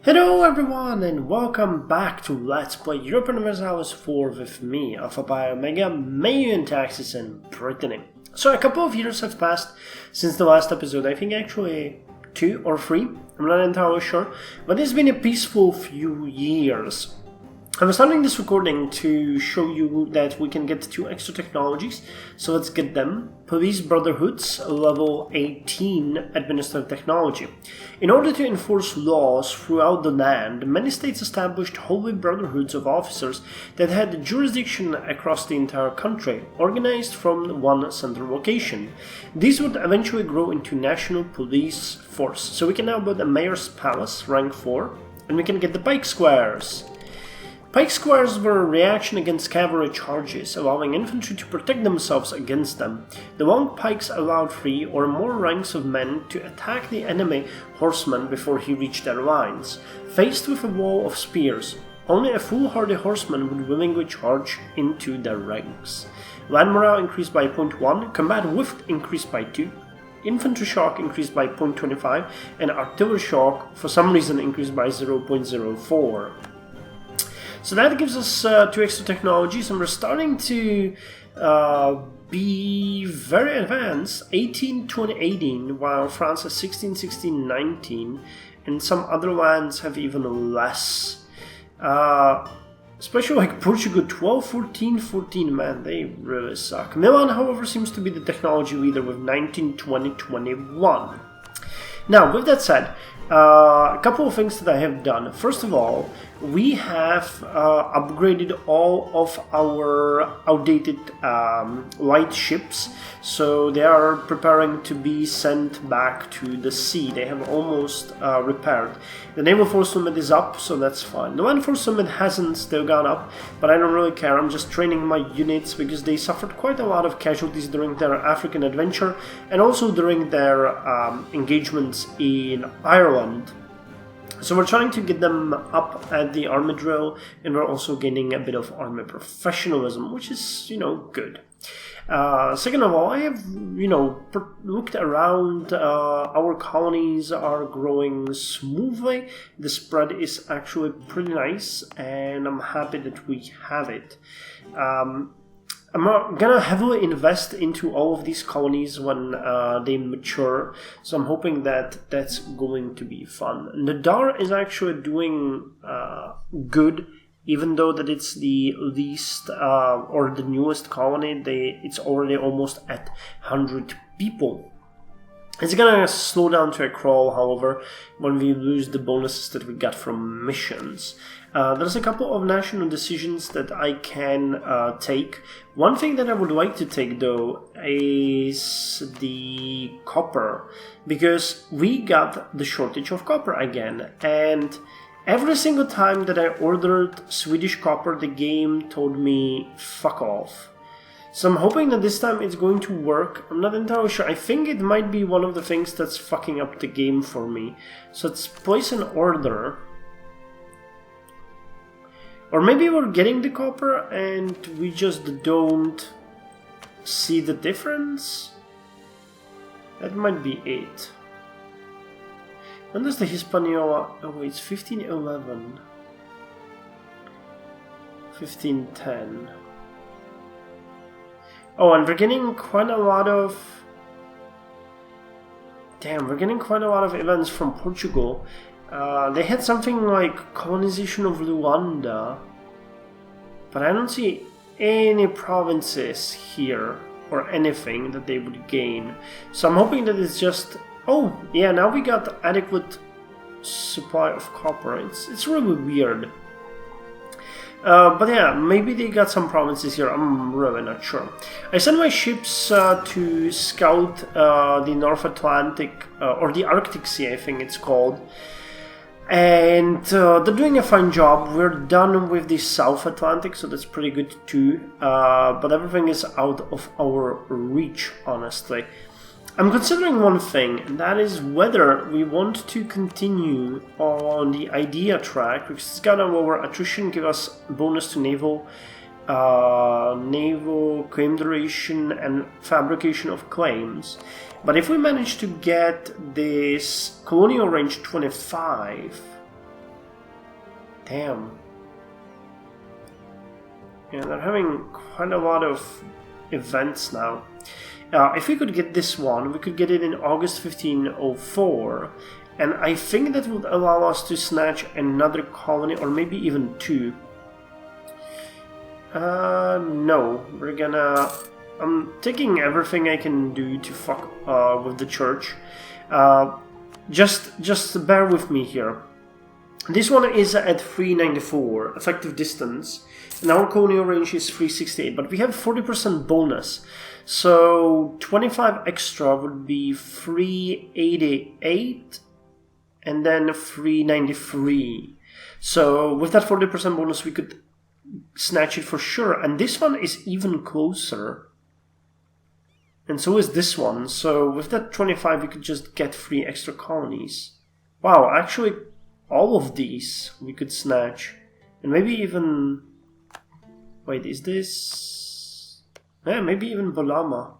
Hello everyone and welcome back to Let's Play Europa Universalis IV with me, Alfapiomega, Meiou and Taxes, and Brittany. So a couple of years have passed since the last episode, I think actually 2 or 3, I'm not entirely sure, but it's been a peaceful few years. I'm starting this recording to show you that we can get 2 extra technologies, so let's get them. Police Brotherhoods, level 18 administrative technology. In order to enforce laws throughout the land, many states established holy brotherhoods of officers that had jurisdiction across the entire country, organized from one central location. These would eventually grow into national police force, so we can now build a mayor's palace, rank 4, and we can get the pike squares. Pike squares were a reaction against cavalry charges, allowing infantry to protect themselves against them. The long pikes allowed 3 or more ranks of men to attack the enemy horseman before he reached their lines. Faced with a wall of spears, only a foolhardy horseman would willingly charge into their ranks. Land morale increased by 0.1, combat width increased by 2, infantry shock increased by 0.25, and artillery shock for some reason increased by 0.04. So that gives us 2 extra technologies, and we're starting to be very advanced, 18, 20, 18, while France has 16, 16, 19, and some other lands have even less. Especially like Portugal, 12, 14, 14, man, they really suck. Milan, however, seems to be the technology leader with 19, 20, 21. Now, with that said, a couple of things that I have done. First of all, we have upgraded all of our outdated light ships, so they are preparing to be sent back to the sea. They have almost repaired. The naval force limit is up, so that's fine. The land force limit hasn't still gone up, but I don't really care. I'm just training my units because they suffered quite a lot of casualties during their African adventure and also during their engagements in Ireland. So we're trying to get them up at the army drill, and we're also gaining a bit of army professionalism, which is, good. Second of all, I have, looked around. Our colonies are growing smoothly. The spread is actually pretty nice, and I'm happy that we have it. I'm gonna heavily invest into all of these colonies when they mature, so I'm hoping that that's going to be fun. Nadar is actually doing good, even though that it's the least or the newest colony. It's already almost at 100 people. It's gonna slow down to a crawl, however, when we lose the bonuses that we got from missions. There's a couple of national decisions that I can take. One thing that I would like to take, though, is the copper, because we got the shortage of copper again, and every single time that I ordered Swedish copper, the game told me fuck off. So I'm hoping that this time it's going to work. I'm not entirely sure. I think it might be one of the things that's fucking up the game for me. So let's place an order. Or maybe we're getting the copper and we just don't see the difference? That might be it. When does the Hispaniola... Oh wait, it's 1511. 1510. Oh, and we're getting quite a lot of... Damn, we're getting quite a lot of events from Portugal. They had something like colonization of Luanda, but I don't see any provinces here or anything that they would gain. So I'm hoping that it's just... Oh, yeah, now we got adequate supply of copper. It's really weird. But yeah, maybe they got some provinces here, I'm really not sure. I sent my ships to scout the North Atlantic, or the Arctic Sea, I think it's called. And they're doing a fine job. We're done with the South Atlantic, so that's pretty good too. But everything is out of our reach, honestly. I'm considering one thing, and that is whether we want to continue on the idea track, because it's gonna lower attrition, give us bonus to naval claim duration and fabrication of claims. But if we manage to get this colonial range 25, Damn. Yeah, they're having quite a lot of events now. If we could get this one, we could get it in August 1504, and I think that would allow us to snatch another colony, or maybe even two. No, we're gonna... I'm taking everything I can do to fuck with the church. Just bear with me here. This one is at 394 effective distance, and our colonial range is 368, but we have 40% bonus. So 25 extra would be 388 and then 393. So with that 40% bonus we could snatch it for sure, and this one is even closer. And so is this one. So with that 25 we could just get 3 extra colonies. Wow, actually all of these we could snatch. And maybe even... Wait, is this... Yeah, maybe even Bolama.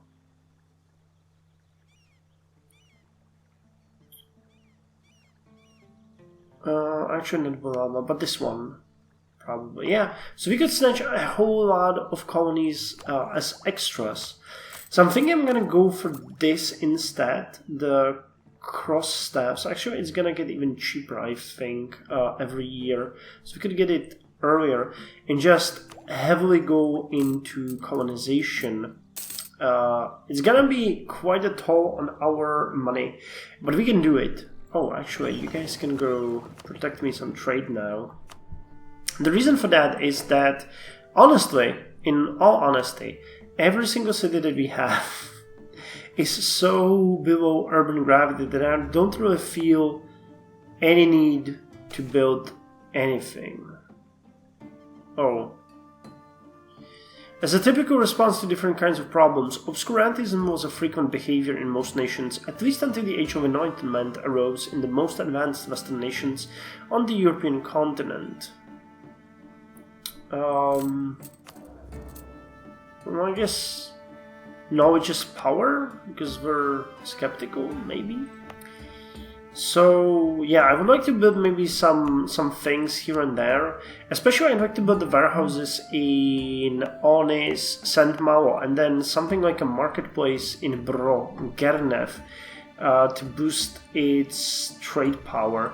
Actually not Bolama, but this one. Probably, yeah. So we could snatch a whole lot of colonies as extras. So I'm thinking I'm gonna go for this instead, the cross staffs. Actually, it's gonna get even cheaper, I think, every year. So we could get it earlier and just heavily go into colonization. It's gonna be quite a toll on our money, but we can do it. Oh, actually, you guys can go protect me some trade now. The reason for that is that, honestly, in all honesty, every single city that we have is so below urban gravity that I don't really feel any need to build anything. Oh. As a typical response to different kinds of problems, obscurantism was a frequent behavior in most nations, at least until the Age of Enlightenment arose in the most advanced Western nations on the European continent. Well, I guess knowledge is power, because we're skeptical, maybe. So yeah, I would like to build maybe some things here and there. Especially I'd like to build the warehouses in Onis, St. Malo, and then something like a marketplace in Bro, Gernev, to boost its trade power.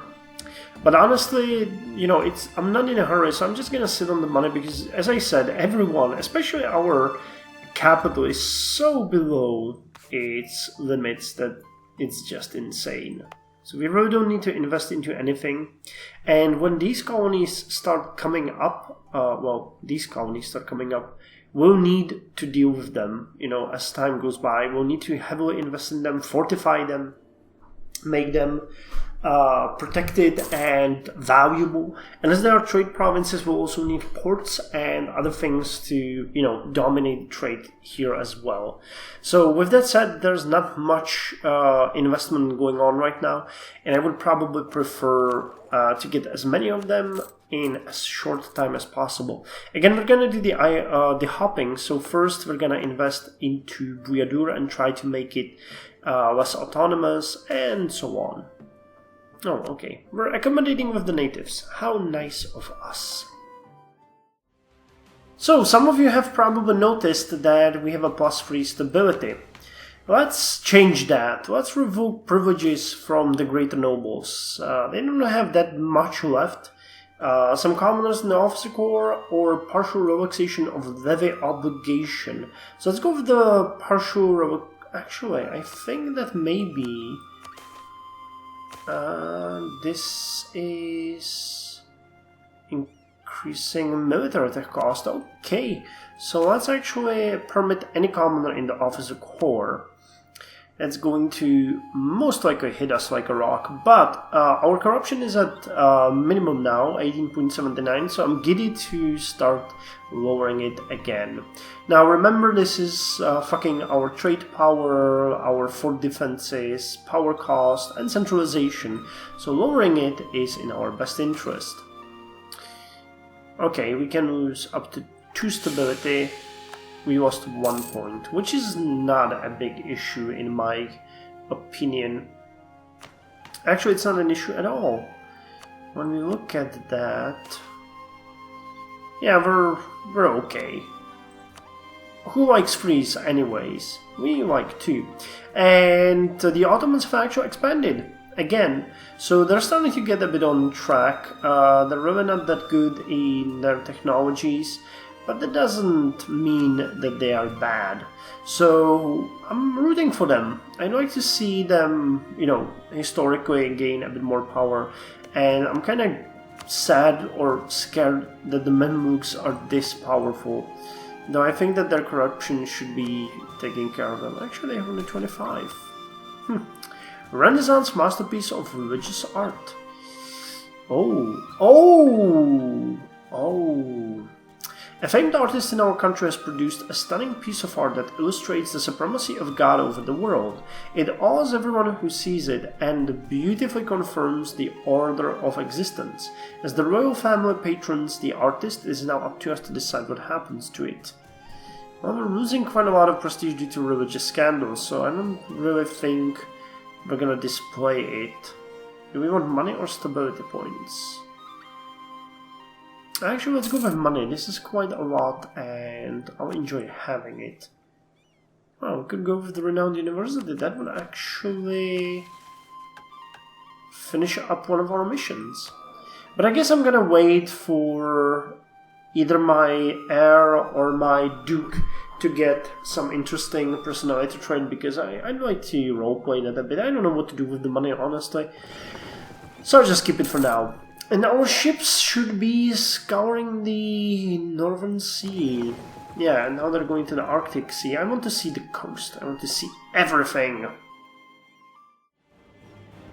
But honestly, you know, I'm not in a hurry, so I'm just gonna sit on the money because, as I said, everyone, especially our capital, is so below its limits that it's just insane. So we really don't need to invest into anything. And when these colonies start coming up, we'll need to deal with them, you know, as time goes by. We'll need to heavily invest in them, fortify them, make them protected and valuable. And as there are trade provinces, we'll also need ports and other things to, you know, dominate trade here as well. So with that said, there's not much investment going on right now, and I would probably prefer to get as many of them in as short time as possible. Again, we're gonna do the hopping. So first we're gonna invest into Buyadur and try to make it less autonomous and so on. Oh, okay. We're accommodating with the natives. How nice of us. So, some of you have probably noticed that we have a +3 stability. Let's change that. Let's revoke privileges from the greater nobles. They don't have that much left. Some commoners in the officer corps, or partial relaxation of levy obligation. So let's go with the partial Actually, I think that maybe... this is increasing military tech cost. Okay, so let's actually permit any commoner in the officer corps. That's going to most likely hit us like a rock, but our corruption is at minimum now, 18.79, so I'm giddy to start lowering it again. Now remember, this is fucking our trade power, our fort defenses, power cost, and centralization, so lowering it is in our best interest. Okay, we can lose up to 2 stability. We lost 1 point, which is not a big issue in my opinion. Actually, it's not an issue at all. when we look at that, yeah, we're okay. Who likes freeze anyways? We like to. And the Ottomans have actually expanded again, so they're starting to get a bit on track. They're really not that good in their technologies, but that doesn't mean that they are bad. So I'm rooting for them. I'd like to see them, you know, historically gain a bit more power, and I'm kind of sad or scared that the Mamluks are this powerful. Though I think that their corruption should be taken care of them. Actually, they have only 25. Renaissance masterpiece of religious art. Oh! A famed artist in our country has produced a stunning piece of art that illustrates the supremacy of God over the world. It awes everyone who sees it and beautifully confirms the order of existence. As the royal family patrons the artist, it is now up to us to decide what happens to it. Well, we're losing quite a lot of prestige due to religious scandals, so I don't really think we're gonna display it. Do we want money or stability points? Actually, let's go with money. This is quite a lot, and I'll enjoy having it. Oh, we could go with the renowned university. That would actually finish up one of our missions. But I guess I'm gonna wait for either my heir or my duke to get some interesting personality trait, because I'd like to roleplay that a bit. I don't know what to do with the money, honestly. So I'll just keep it for now. And our ships should be scouring the Northern Sea. Yeah, and now they're going to the Arctic Sea. I want to see the coast. I want to see everything.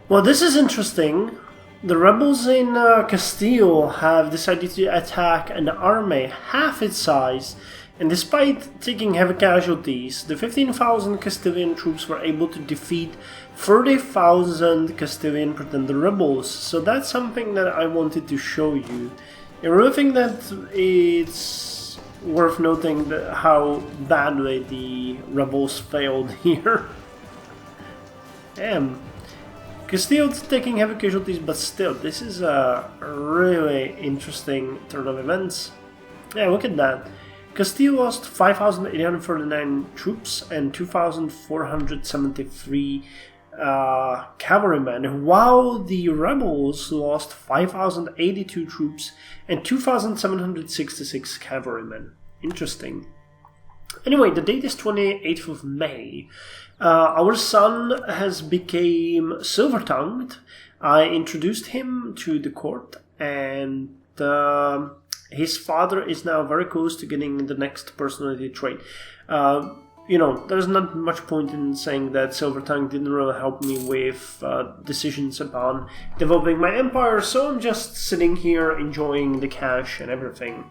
Well, this is interesting. The rebels in Castile have decided to attack an army half its size, and despite taking heavy casualties, the 15,000 Castilian troops were able to defeat 30,000 Castilian pretender rebels. So that's something that I wanted to show you. I really think that it's worth noting that how badly the rebels failed here. Damn. Castile's taking heavy casualties, but still, this is a really interesting turn of events. Yeah, look at that. Castile lost 5,839 troops and 2,473 cavalrymen, while the rebels lost 5,082 troops and 2,766 cavalrymen. Interesting. Anyway, the date is 28th of May. Our son has become silver-tongued. I introduced him to the court, and his father is now very close to getting the next personality trait. You know, there's not much point in saying that Silver-Tongue didn't really help me with decisions upon developing my empire, so I'm just sitting here enjoying the cash and everything.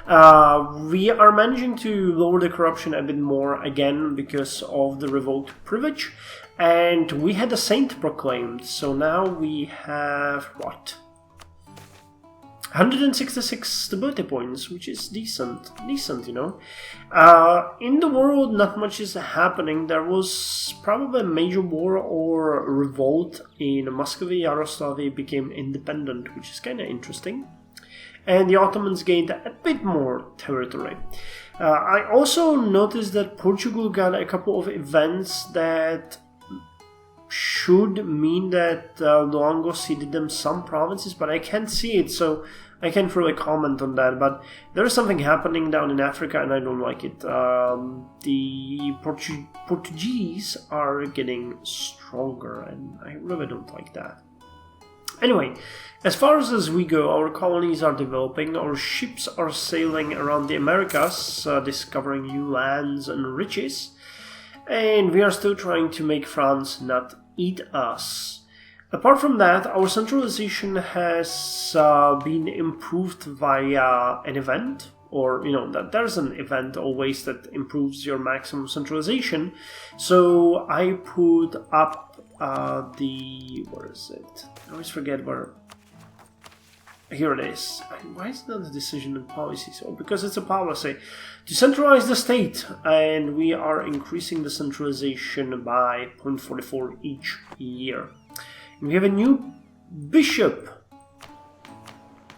We are managing to lower the corruption a bit more again because of the revolt privilege, and we had a saint proclaimed, so now we have, what? 166 stability points, which is decent, you know. In the world, not much is happening. There was probably a major war or revolt in Muscovy. Yaroslavl became independent, which is kind of interesting. And the Ottomans gained a bit more territory. I also noticed that Portugal got a couple of events that should mean that Luango ceded them some provinces, but I can't see it, so I can't really comment on that. But there is something happening down in Africa, and I don't like it. The Portuguese are getting stronger, and I really don't like that. Anyway, as far as we go, our colonies are developing, our ships are sailing around the Americas, discovering new lands and riches, and we are still trying to make France not eat us. Apart from that, our centralization has been improved via an event, or, you know, that there's an event always that improves your maximum centralization. So I put up where is it? I always forget where. Here it is. Why is it not a decision and policy? So, because it's a policy to centralize the state, and we are increasing the centralization by 0.44 each year. We have a new bishop.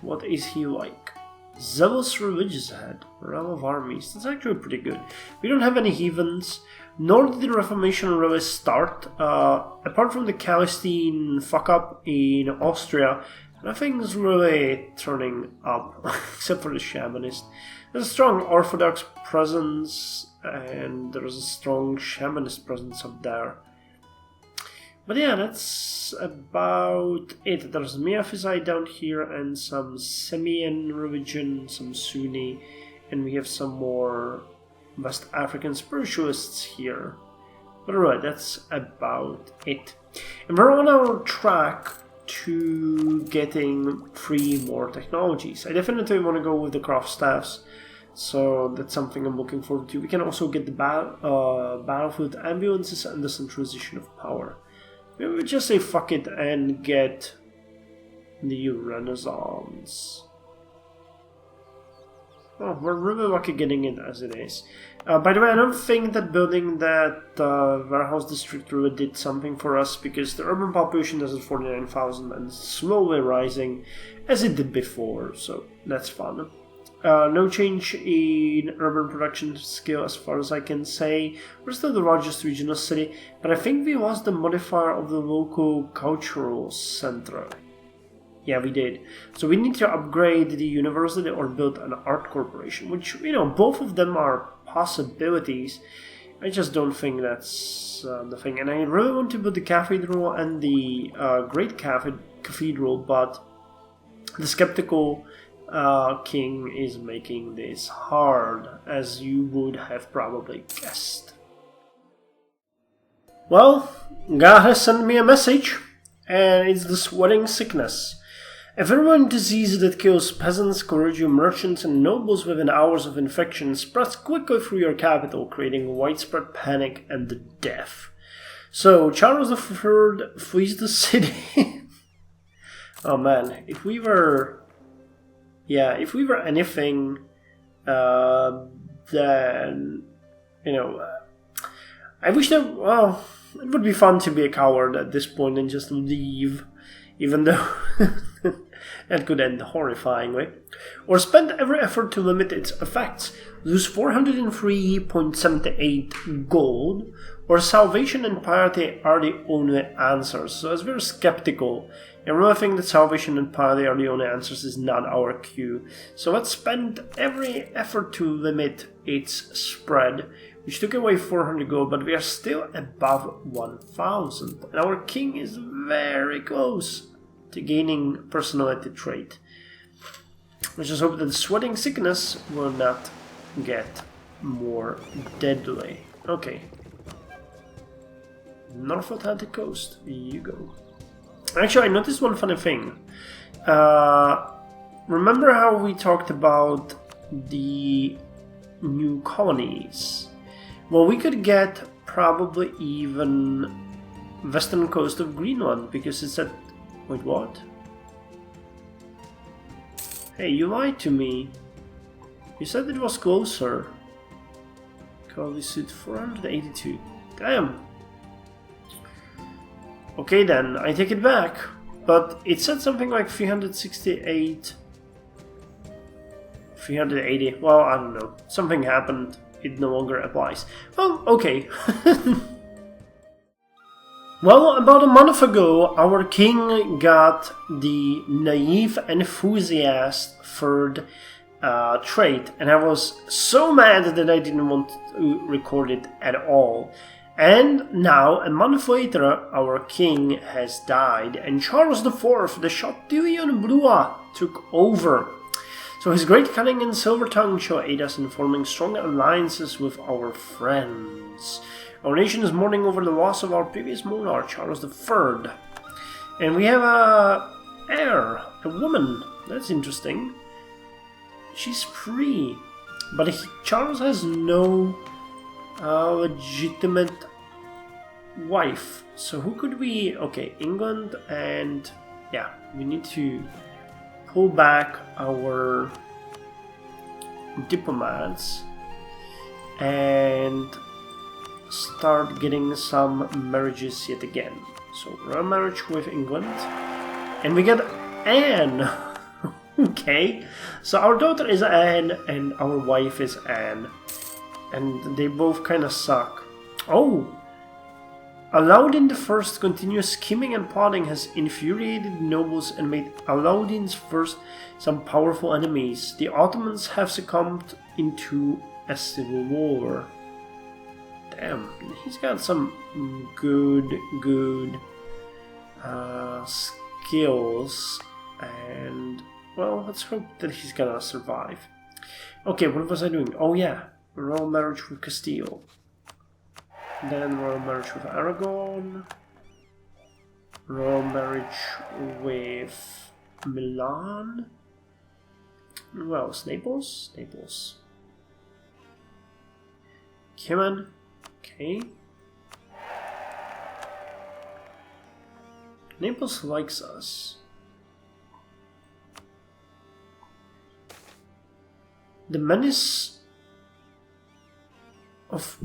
What is he like? Zealous religious head, realm of armies. That's actually pretty good. We don't have any heathens, nor did the Reformation really start. Apart from the Calistine fuck up in Austria, nothing's really turning up, except for the shamanist. There's a strong Orthodox presence, and there's a strong shamanist presence up there. But yeah, that's about it. There's Miaphysite down here and some Semian religion, some Sunni, and we have some more West African spiritualists here. But alright, that's about it. And we're on our track to getting 3 more technologies. I definitely want to go with the craft staffs, so that's something I'm looking forward to. We can also get the battlefield ambulances and the centralization of power. Maybe we just say fuck it and get the Renaissance. Oh, we're really lucky getting it as it is. By the way, I don't think that building that warehouse district really did something for us, because the urban population is at 49,000 and slowly rising as it did before, so that's fun. No change in urban production scale as far as I can say. We're still the largest regional city, but I think we lost the modifier of the local cultural center. Yeah, we did. So we need to upgrade the university or build an art corporation, which, you know, both of them are possibilities. I just don't think that's the thing. And I really want to build the cathedral and the great cathedral, but the skeptical king is making this hard, as you would have probably guessed. Well, God has sent me a message, and it's the sweating sickness. A virulent disease that kills peasants, clergy, merchants, and nobles within hours of infection spreads quickly through your capital, creating widespread panic and death. So, Charles III flees the city. Oh man, if we were anything, then, you know, I wish that, well, it would be fun to be a coward at this point and just leave, even though that could end horrifyingly. Or spend every effort to limit its effects, lose 403.78 gold, or salvation and piety are the only answers. So as we're skeptical, and really think that salvation and piety are the only answers is not our cue. So let's spend every effort to limit its spread, which took away 400 gold, but we are still above 1,000. And our king is very close to gaining personality trait. Let's just hope that the sweating sickness will not get more deadly. Okay. North Atlantic coast, you go. Actually, I noticed one funny thing. Remember how we talked about the new colonies? Well, we could get probably even western coast of Greenland, because it's at... Wait, what? Hey, you lied to me. You said it was closer. Colony suit 482. Damn. Okay then, I take it back. But it said something like 368... 380. Well, I don't know. Something happened. It no longer applies. Well, okay. Well, about a month ago, our king got the naive enthusiast third trait, and I was so mad that I didn't want to record it at all. And now, a month later, our king has died, and Charles IV, the Chatillon Blois, took over. So his great cunning and silver tongue shall aid us in forming strong alliances with our friends. Our nation is mourning over the loss of our previous monarch, Charles III. And we have a heir, a woman. That's interesting. She's free. But Charles has no legitimate wife. So who could we... Okay, England, and... yeah, we need to pull back our diplomats and start getting some marriages yet again. So royal marriage with England, and we get Anne. Okay, so our daughter is Anne and our wife is Anne. And they both kind of suck. Oh! Aladdin I continuous scheming and plotting has infuriated nobles and made Aladdin's first some powerful enemies. The Ottomans have succumbed into a civil war. Damn, he's got some good skills, and well, let's hope that he's gonna survive. Okay, what was I doing? Oh yeah, royal marriage with Castile. Then royal marriage with Aragon. Royal marriage with Milan. Who else? Naples? Naples. Cayman. Okay. Naples likes us. The menace of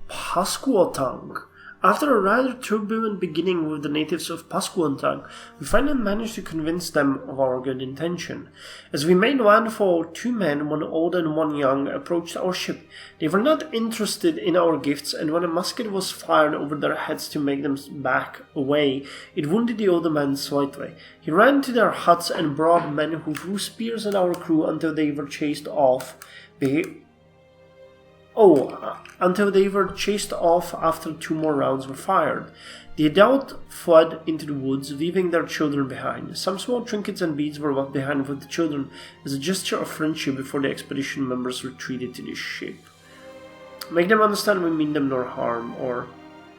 Pasquotang. After a rather turbulent beginning with the natives of Pasquotang, we finally managed to convince them of our good intention. As we made landfall, 2 men, 1 old and 1 young, approached our ship. They were not interested in our gifts, and when a musket was fired over their heads to make them back away, it wounded the older man slightly. He ran to their huts and brought men who threw spears at our crew until they were chased off. Until they were chased off after 2 more rounds were fired. The adult fled into the woods, leaving their children behind. Some small trinkets and beads were left behind with the children as a gesture of friendship before the expedition members retreated to the ship. Make them understand we mean them no harm, or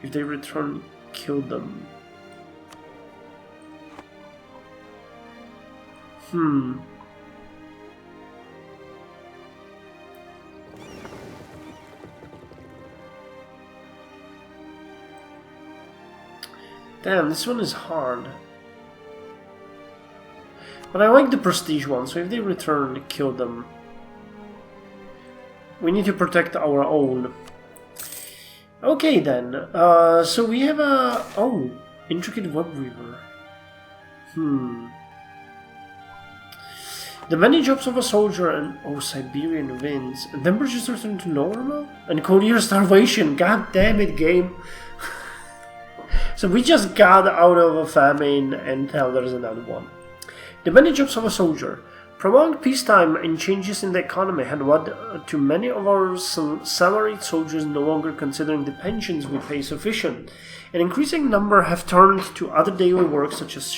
if they return, kill them. Damn, this one is hard. But I like the prestige one, so if they return, kill them. We need to protect our own. Okay then, so we have a... Oh, intricate web weaver. The many jobs of a soldier and... Oh, Siberian winds. And temperatures return to normal? And colonial starvation, god damn it, game. So we just got out of a famine and now there's another one. The many jobs of a soldier. Prolonged peacetime and changes in the economy had led to many of our salaried soldiers no longer considering the pensions we pay sufficient. An increasing number have turned to other daily work such as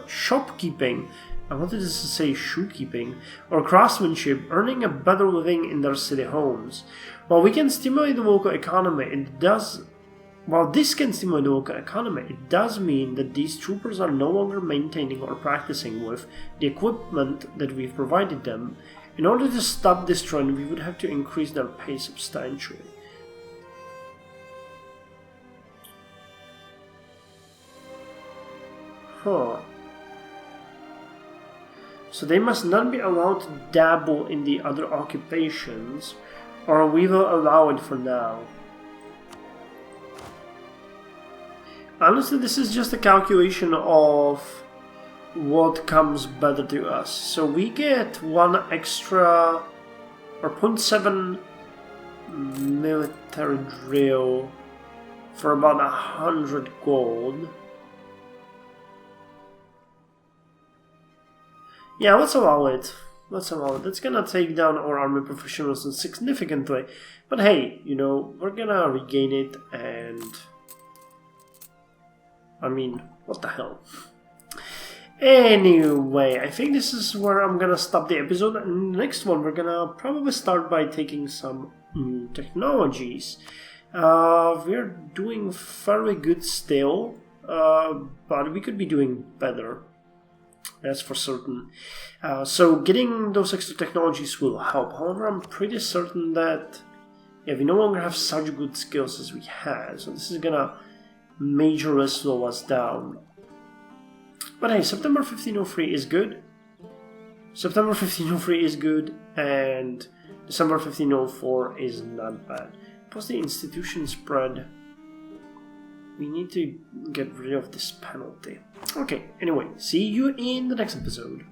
shopkeeping, I wanted to say shoekeeping, or craftsmanship, earning a better living in their city homes. While we can stimulate the local economy, While this can stimulate the local economy, it does mean that these troopers are no longer maintaining or practicing with the equipment that we've provided them. In order to stop this trend, we would have to increase their pay substantially. So they must not be allowed to dabble in the other occupations, or we will allow it for now. Honestly, this is just a calculation of what comes better to us. So we get 1 extra, or 0.7 military drill for about 100 gold. Yeah, let's allow it. That's gonna take down our army professionalism significantly. But hey, we're gonna regain it and... I mean, what the hell. Anyway, I think this is where I'm gonna stop the episode. And the next one, we're gonna probably start by taking some new technologies. We're doing fairly good still, but we could be doing better. That's for certain. So getting those extra technologies will help. However, I'm pretty certain that we no longer have such good skills as we had. So this is gonna majorly slow us down. But hey, September 1503 is good. September 1503 is good, and December 1504 is not bad. Plus the institution spread. We need to get rid of this penalty. Okay, anyway, see you in the next episode.